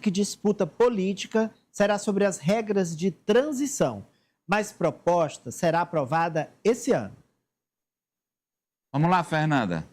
que disputa política será sobre as regras de transição, mas proposta será aprovada esse ano. Vamos lá, Fernanda.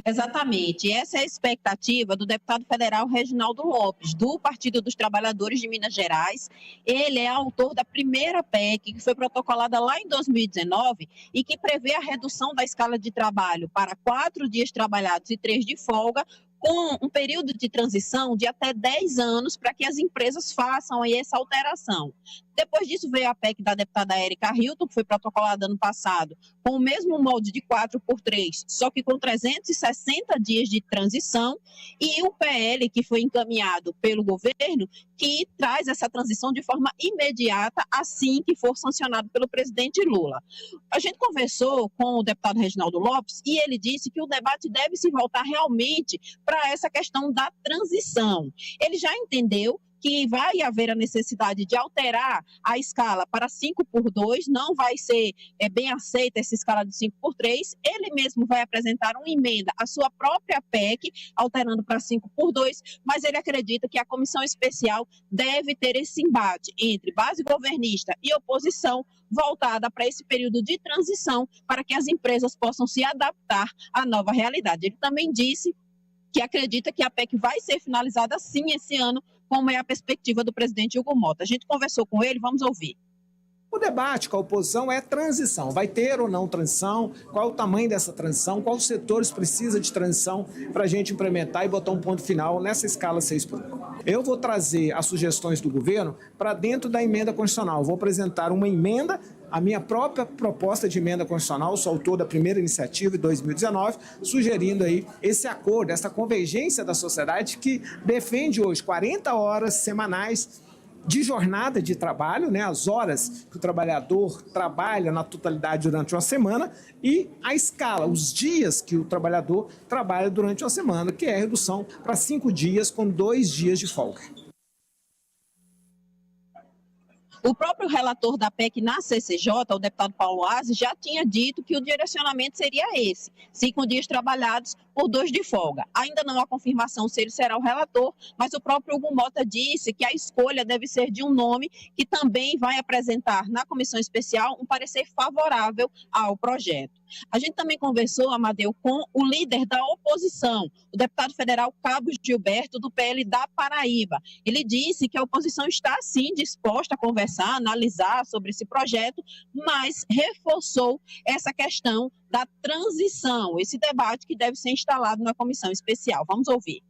Exatamente. Essa é a expectativa do deputado federal Reginaldo Lopes, do Partido dos Trabalhadores de Minas Gerais. Ele é autor da primeira PEC, que foi protocolada lá em 2019 e que prevê a redução da escala de trabalho para 4 dias trabalhados e 3 de folga, com um período de transição de até 10 anos para que as empresas façam aí essa alteração. Depois disso veio a PEC da deputada Érica Hilton, que foi protocolada ano passado, com o mesmo molde de 4x3, só que com 360 dias de transição, e o PL, que foi encaminhado pelo governo, que traz essa transição de forma imediata, assim que for sancionado pelo presidente Lula. A gente conversou com o deputado Reginaldo Lopes e ele disse que o debate deve se voltar realmente para essa questão da transição. Ele já entendeu que vai haver a necessidade de alterar a escala para 5x2, não vai ser bem aceita essa escala de 5x3, ele mesmo vai apresentar uma emenda à sua própria PEC, alterando para 5x2, mas ele acredita que a comissão especial deve ter esse embate entre base governista e oposição, voltada para esse período de transição, para que as empresas possam se adaptar à nova realidade. Ele também disse que acredita que a PEC vai ser finalizada sim esse ano, como é a perspectiva do presidente Hugo Mota. A gente conversou com ele, vamos ouvir. O debate com a oposição é transição. Vai ter ou não transição? Qual é o tamanho dessa transição? Quais setores precisa de transição para a gente implementar e botar um ponto final nessa escala 6x1? Eu vou trazer as sugestões do governo para dentro da emenda constitucional. Eu vou apresentar uma emenda, a minha própria proposta de emenda constitucional, sou autor da primeira iniciativa de 2019, sugerindo aí esse acordo, essa convergência da sociedade que defende hoje 40 horas semanais de jornada de trabalho, né, as horas que o trabalhador trabalha na totalidade durante uma semana e a escala, os dias que o trabalhador trabalha durante uma semana, que é a redução para 5 dias com 2 dias de folga. O próprio relator da PEC na CCJ, o deputado Paulo Aze, já tinha dito que o direcionamento seria esse, 5 dias trabalhados por 2 de folga. Ainda não há confirmação se ele será o relator, mas o próprio Hugo Mota disse que a escolha deve ser de um nome que também vai apresentar na comissão especial um parecer favorável ao projeto. A gente também conversou, Amadeu, com o líder da oposição, o deputado federal Cabo Gilberto, do PL da Paraíba. Ele disse que a oposição está, sim, disposta a conversar, analisar sobre esse projeto, mas reforçou essa questão da transição, esse debate que deve ser instalado na comissão especial. Vamos ouvir.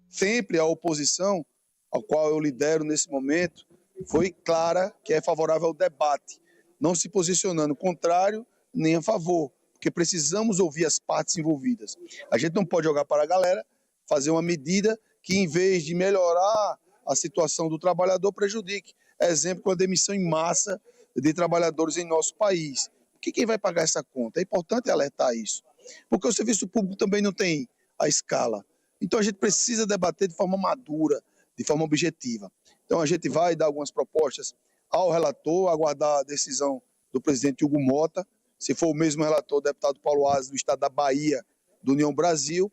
Sempre a oposição, ao qual eu lidero nesse momento, foi clara que é favorável ao debate, não se posicionando contrário nem a favor, porque precisamos ouvir as partes envolvidas. A gente não pode jogar para a galera, fazer uma medida que, em vez de melhorar a situação do trabalhador, prejudique. Exemplo, com a demissão em massa de trabalhadores em nosso país. Quem vai pagar essa conta? É importante alertar isso, porque o serviço público também não tem a escala. Então a gente precisa debater de forma madura, de forma objetiva. Então a gente vai dar algumas propostas ao relator, aguardar a decisão do presidente Hugo Mota. Se for o mesmo relator, o deputado Paulo Aze, do estado da Bahia, do União Brasil,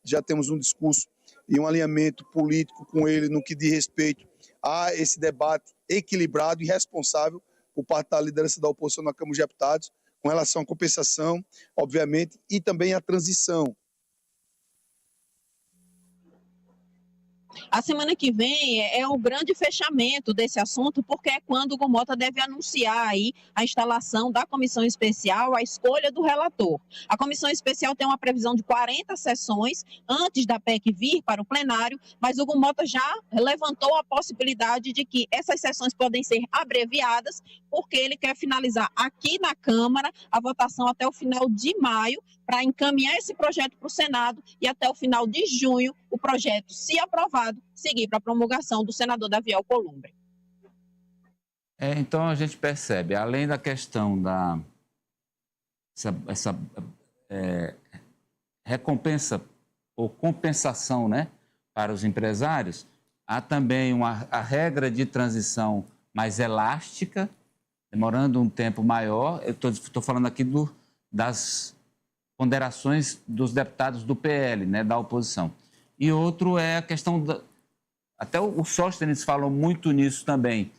já temos um discurso e um alinhamento político com ele no que diz respeito a esse debate equilibrado e responsável por parte da liderança da oposição na Câmara de Deputados, com relação à compensação, obviamente, e também à transição. A semana que vem é o grande fechamento desse assunto, porque é quando o Hugo Mota deve anunciar aí a instalação da comissão especial, a escolha do relator. A comissão especial tem uma previsão de 40 sessões antes da PEC vir para o plenário, mas o Hugo Mota já levantou a possibilidade de que essas sessões podem ser abreviadas, porque ele quer finalizar aqui na Câmara a votação até o final de maio, para encaminhar esse projeto para o Senado e até o final de junho o projeto, se aprovado, seguir para a promulgação do senador Davi Alcolumbre. Então a gente percebe, além da questão da recompensa ou compensação, né, para os empresários, há também a regra de transição mais elástica, demorando um tempo maior. Eu estou falando aqui das ponderações dos deputados do PL, né, da oposição. E outro é a questão até o Sóstenes falou muito nisso também,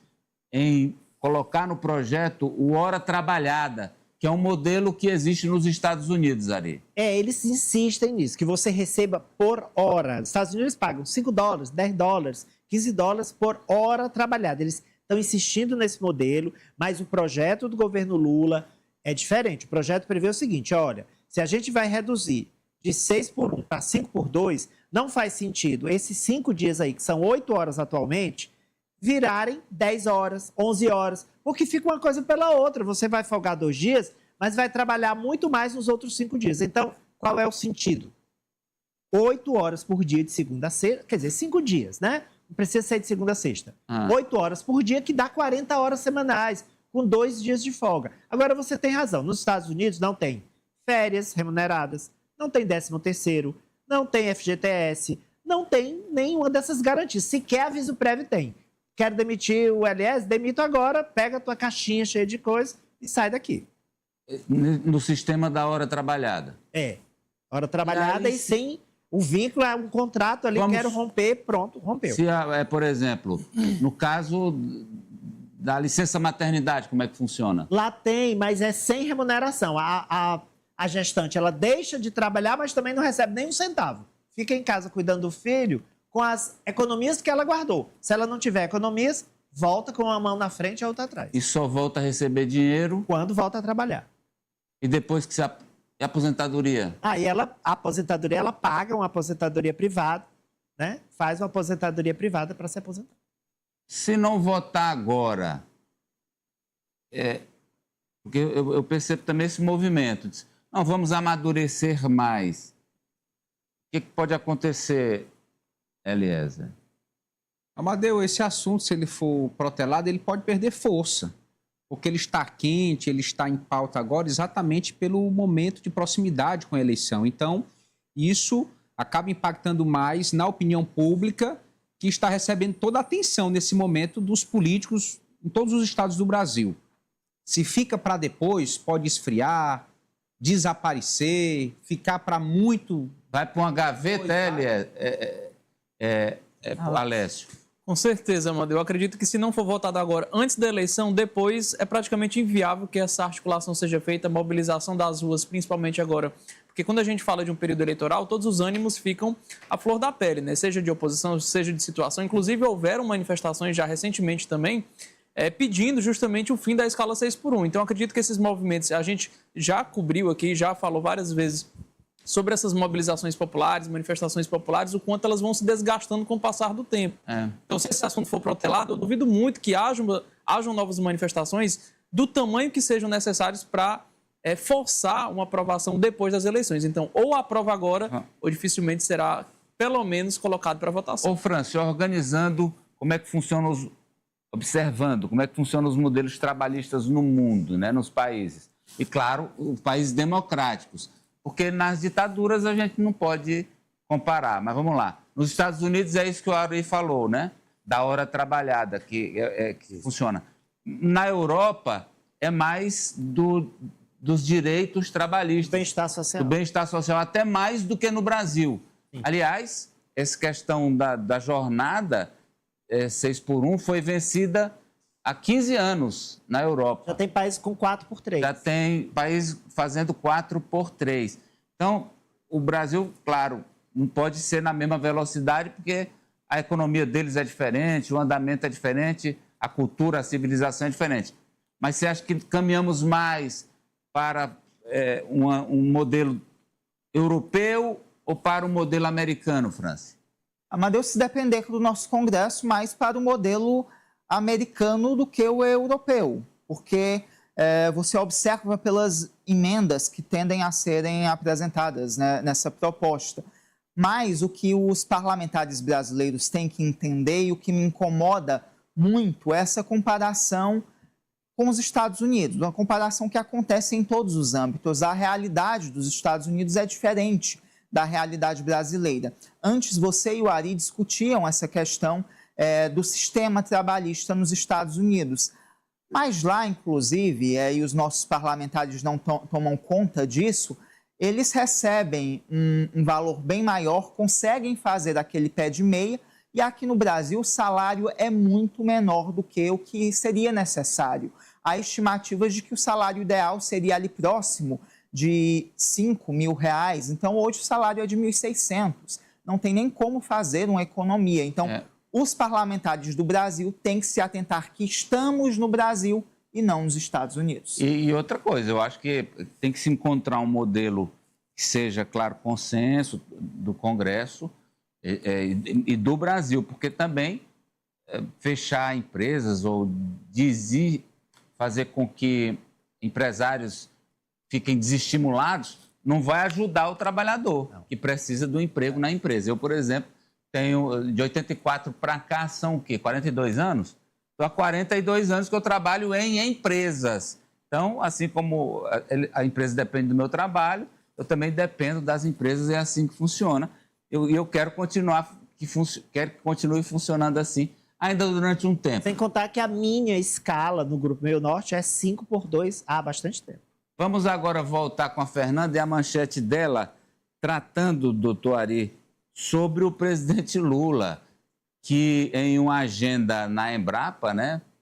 em colocar no projeto o hora trabalhada, que é um modelo que existe nos Estados Unidos, Ari. Eles insistem nisso, que você receba por hora. Os Estados Unidos pagam $5, $10, $15 por hora trabalhada. Eles estão insistindo nesse modelo, mas o projeto do governo Lula é diferente. O projeto prevê o seguinte, olha, se a gente vai reduzir de 6 por 1 para 5 por 2, não faz sentido esses 5 dias aí, que são 8 horas atualmente, virarem 10 horas, 11 horas, porque fica uma coisa pela outra. Você vai folgar 2 dias, mas vai trabalhar muito mais nos outros 5 dias. Então, qual é o sentido? 8 horas por dia de segunda a sexta, quer dizer, 5 dias, né? Não precisa ser de segunda a sexta. 8 horas por dia, que dá 40 horas semanais, com 2 dias de folga. Agora, você tem razão, nos Estados Unidos não tem férias remuneradas, não tem 13º, não tem FGTS, não tem nenhuma dessas garantias. Sequer aviso prévio tem. Quero demitir o LS? Demito agora, pega a tua caixinha cheia de coisa e sai daqui. No sistema da hora trabalhada. Hora trabalhada e sem o vínculo, é um contrato ali, quero romper, pronto, rompeu. Se, por exemplo, no caso da licença maternidade, como é que funciona? Lá tem, mas é sem remuneração. A gestante, ela deixa de trabalhar, mas também não recebe nem um centavo. Fica em casa cuidando do filho com as economias que ela guardou. Se ela não tiver economias, volta com uma mão na frente e a outra atrás. E só volta a receber dinheiro? Quando volta a trabalhar. E depois que se... E a aposentadoria? A aposentadoria, ela paga uma aposentadoria privada, né? Faz uma aposentadoria privada para se aposentar. Se não votar agora, porque eu percebo também esse movimento. Não, vamos amadurecer mais. O que pode acontecer, Eliezer? Amadeu, esse assunto, se ele for protelado, ele pode perder força, porque ele está quente, ele está em pauta agora exatamente pelo momento de proximidade com a eleição. Então, isso acaba impactando mais na opinião pública, que está recebendo toda a atenção nesse momento dos políticos em todos os estados do Brasil. Se fica para depois, pode esfriar, desaparecer, ficar para muito... Vai para uma gaveta, Alessio? Com certeza, Amadeu. Eu acredito que se não for votado agora, antes da eleição, depois é praticamente inviável que essa articulação seja feita, a mobilização das ruas, principalmente agora. Porque quando a gente fala de um período eleitoral, todos os ânimos ficam à flor da pele, né? Seja de oposição, seja de situação. Inclusive, houveram manifestações já recentemente também, pedindo justamente o fim da escala 6 por 1. Então, acredito que esses movimentos, a gente já cobriu aqui, já falou várias vezes sobre essas mobilizações populares, manifestações populares, o quanto elas vão se desgastando com o passar do tempo. Então, se esse assunto for protelado, eu duvido muito que hajam novas manifestações do tamanho que sejam necessários para forçar uma aprovação depois das eleições. Então, ou aprova agora, ou dificilmente será, pelo menos, colocado para votação. Ô, França, organizando como é que funciona observando como é que funcionam os modelos trabalhistas no mundo, né, nos países. E, claro, os países democráticos. Porque nas ditaduras a gente não pode comparar. Mas vamos lá. Nos Estados Unidos é isso que o Ari falou, né? Da hora trabalhada, que funciona. Na Europa é mais dos direitos trabalhistas. Do bem-estar social. Do bem-estar social, até mais do que no Brasil. Sim. Aliás, essa questão da jornada 6 por 1 foi vencida há 15 anos na Europa. Já tem países com 4 por 3. Já tem país fazendo 4 por 3. Então, o Brasil, claro, não pode ser na mesma velocidade, porque a economia deles é diferente, o andamento é diferente, a cultura, a civilização é diferente. Mas você acha que caminhamos mais para um modelo europeu ou para um modelo americano, França? Amadeu, se depender do nosso Congresso, mais para o modelo americano do que o europeu, porque você observa pelas emendas que tendem a serem apresentadas, né, nessa proposta. Mas o que os parlamentares brasileiros têm que entender e o que me incomoda muito é essa comparação com os Estados Unidos, uma comparação que acontece em todos os âmbitos. A realidade dos Estados Unidos é diferente da realidade brasileira. Antes, você e o Ari discutiam essa questão do sistema trabalhista nos Estados Unidos. Mas lá, inclusive, e os nossos parlamentares não tomam conta disso, eles recebem um valor bem maior, conseguem fazer aquele pé de meia E aqui no Brasil, o salário é muito menor do que o que seria necessário. Há estimativas de que o salário ideal seria ali próximo de R$ 5.000. Então, hoje o salário é de 1.600. Não tem nem como fazer uma economia. Então, os parlamentares do Brasil têm que se atentar que estamos no Brasil e não nos Estados Unidos. E outra coisa, eu acho que tem que se encontrar um modelo que seja, claro, consenso do Congresso e do Brasil, porque também fechar empresas ou fazer com que empresários fiquem desestimulados não vai ajudar o trabalhador que precisa do emprego na empresa. Eu, por exemplo, tenho de 84 para cá, são o quê? 42 anos? Estou há 42 anos que eu trabalho em empresas. Então, assim como a empresa depende do meu trabalho, eu também dependo das empresas, é assim que funciona. Eu quero quero que continue funcionando assim, ainda durante um tempo. Sem contar que a minha escala no Grupo Meio Norte é 5x2 há bastante tempo. Vamos agora voltar com a Fernanda e a manchete dela, tratando, doutor Ari, sobre o presidente Lula, que em uma agenda na Embrapa, né,